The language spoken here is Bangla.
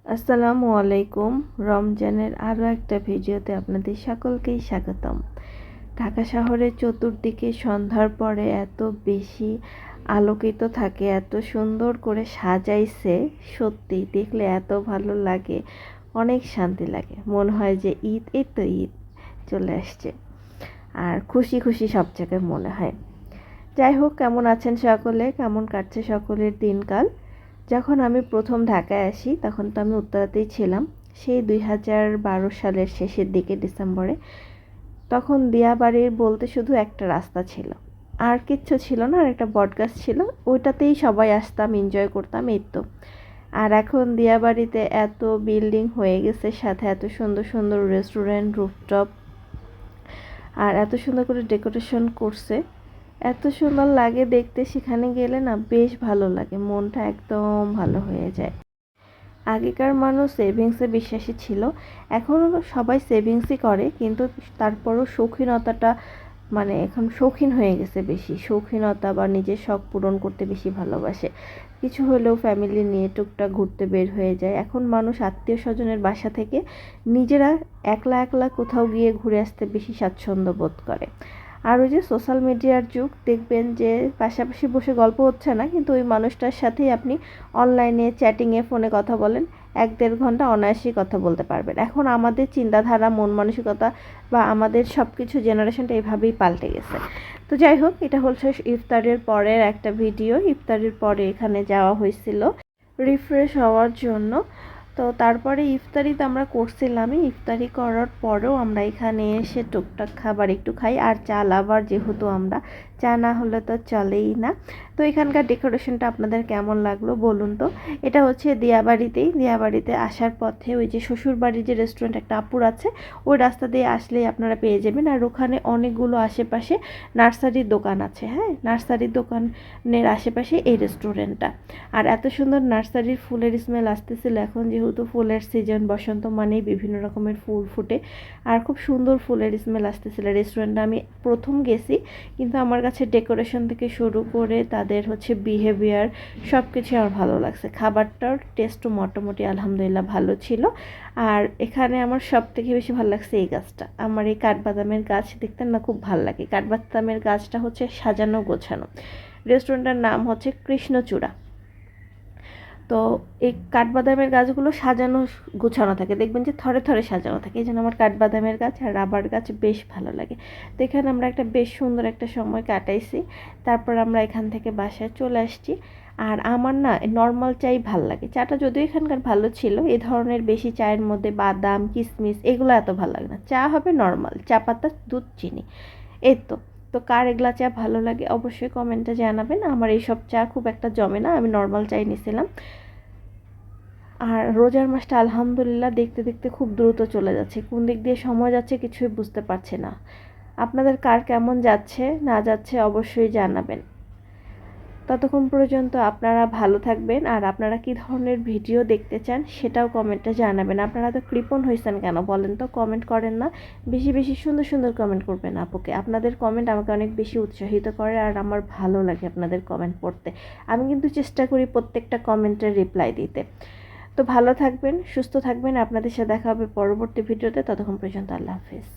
আসসালামু আলাইকুম। রমজানের আরও একটা ভিডিওতে আপনাদের সকলকেই স্বাগতম। ঢাকা শহরের চতুর্দিকে সন্ধ্যার পরে এত বেশি আলোকিত থাকে, এত সুন্দর করে সাজাইছে, সত্যি দেখলে এত ভালো লাগে, অনেক শান্তি লাগে। মনে হয় যে ঈদ, এই তো ঈদ চলে আসছে, আর খুশি খুশি সব জায়গায় মনে হয়। যাই হোক, কেমন আছেন সকলে, কেমন কাটছে সকলের দিনকাল? যখন আমি প্রথম ঢাকায় আসি তখন তো আমি উত্তরাতেই ছিলাম, সেই 2012 সালের শেষের দিকে ডিসেম্বরে। তখন দিয়াবাড়ির বলতে শুধু একটা রাস্তা ছিল, আর কিচ্ছু ছিল না, আর একটা বটগাছ ছিল, ওইটাতেই সবাই আসতাম, এনজয় করতাম, এই তো। আর এখন দিয়াবাড়িতে এত বিল্ডিং হয়ে গেছে, সাথে এত সুন্দর সুন্দর রেস্টুরেন্ট, রুফটপ, আর এত সুন্দর করে ডেকোরেশন করছে, এত সুন্দর লাগে দেখতে। সেখানে গেলে না বেশ ভালো লাগে, মনটা একদম ভালো হয়ে যায়। আগেকার মানুষ সেভিংসে বিশ্বাসী ছিল, এখনও সবাই সেভিংসই করে, কিন্তু তারপরও শৌখিনতাটা, মানে এখন শৌখিন হয়ে গেছে, বেশি শৌখিনতা বা নিজের শখ পূরণ করতে বেশি ভালোবাসে। কিছু হলেও ফ্যামিলি নিয়ে টুকটাক ঘুরতে বের হয়ে যায়। এখন মানুষ আত্মীয় স্বজনের বাসা থেকে নিজেরা একলা একলা কোথাও গিয়ে ঘুরে আসতে বেশি স্বাচ্ছন্দ্য বোধ করে। আর ওই যে সোশ্যাল মিডিয়ার যুগ, দেখবেন যে পাশাপাশি বসে গল্প হচ্ছে না, কিন্তু ওই মানুষটার সাথেই আপনি অনলাইনে চ্যাটিংয়ে ফোনে কথা বলেন, 1-1.5 ঘন্টা অনায়াসেই কথা বলতে পারবেন। এখন আমাদের চিন্তাধারা, মন মানসিকতা বা আমাদের সব কিছু জেনারেশনটা এভাবেই পাল্টে গেছে। তো যাই হোক, এটা হচ্ছে ইফতারের পরের একটা ভিডিও। ইফতারের পরে এখানে যাওয়া হয়েছিল রিফ্রেশ হওয়ার জন্য। তো তারপরে ইফতারি তো আমরা করছিলামই, ইফতারি করার পরেও আমরা এখানে এসে টুকটাক খাবার একটু খাই। আর চা লাভার যেহেতু আমরা, চা না হলে তো চলেই না। তো এখানকার ডেকোরেশনটা আপনাদের কেমন লাগলো বলুন তো। এটা হচ্ছে দিয়াবাড়িতে আসার পথে ওই যে শ্বশুরবাড়ির যে রেস্টুরেন্ট একটা আপুর আছে, ওই রাস্তা দিয়ে আসলেই আপনারা পেয়ে যাবেন। আর ওখানে অনেকগুলো আশেপাশে নার্সারির দোকান আছে। হ্যাঁ, নার্সারির দোকানের আশেপাশে এই রেস্টুরেন্টটা। আর এত সুন্দর নার্সারির ফুলের স্মেল আসতেছিল। এখন যেহেতু ফুলের সিজন, বসন্ত মানেই বিভিন্ন রকমের ফুল ফুটে, আর খুব সুন্দর ফুলের স্মেল আসতেছিল। রেস্টুরেন্টটা আমি প্রথম গেছি, কিন্তু আমার কাছে ডেকোরেশন থেকে শুরু করে তাদের হচ্ছে বিহেভিয়ার সব কিছু আমার ভালো লাগছে। খাবারটার টেস্টও মোটামুটি আলহামদুলিল্লাহ ভালো ছিল। আর এখানে আমার সব থেকে বেশি ভালো লাগছে এই গাছটা। আমার এই কাঠবাদামের গাছ দেখতে না খুব ভালো লাগে। কাঠবাদামের গাছটা হচ্ছে সাজানো গোছানো। রেস্টুরেন্টের নাম হচ্ছে কৃষ্ণচূড়া। তো এই কাঠবাদামের গাছগুলো সাজানো গোছানো থাকে, দেখবেন যে থরে থরে সাজানো থাকে। এই জন্য আমার কাঠবাদামের গাছ আর রাবার গাছ বেশ ভালো লাগে। তো এখানে আমরা একটা বেশ সুন্দর একটা সময় কাটাইছি। তারপর আমরা এখান থেকে বাসায় চলে আসছি। আর আমার না নর্মাল চাই ভাল লাগে। চাটা যদিও এখানকার ভালো ছিল, এই ধরনের বেশি চায়ের মধ্যে বাদাম, কিশমিশ এগুলো এত ভালো লাগে না। চা হবে নর্মাল, চা পাতা, দুধ, চিনি, এই তো। তো কার এগুলা চা ভালো লাগে অবশ্যই কমেন্টে জানাবেন। আমার এইসব চা খুব একটা জমে না, আমি নর্মাল চাই নিয়েছিলাম। আর রোজার মাসটা আলহামদুলিল্লাহ দেখতে দেখতে খুব দ্রুত চলে যাচ্ছে, কোন দিক দিয়ে সময় যাচ্ছে কিছুই বুঝতে পারছি না। আপনাদের কার কেমন যাচ্ছে না যাচ্ছে অবশ্যই জানাবেন। ততক্ষণ পর্যন্ত আপনারা ভালো থাকবেন। আর আপনারা কী ধরনের ভিডিও দেখতে চান সেটাও কমেন্টে জানাবেন। আপনারা তো কৃপণ হয়েছেন কেন বলেন তো, কমেন্ট করেন না। বেশি বেশি সুন্দর সুন্দর কমেন্ট করবেন আপুকে। আপনাদের কমেন্ট আমাকে অনেক বেশি উৎসাহিত করে, আর আমার ভালো লাগে আপনাদের কমেন্ট পড়তে। আমি কিন্তু চেষ্টা করি প্রত্যেকটা কমেন্টের রিপ্লাই দিতে। তো ভালো থাকবেন, সুস্থ থাকবেন। আপনাদের সাথে দেখা হবে পরবর্তী ভিডিওতে। ততক্ষণ পর্যন্ত আল্লাহ হাফেজ।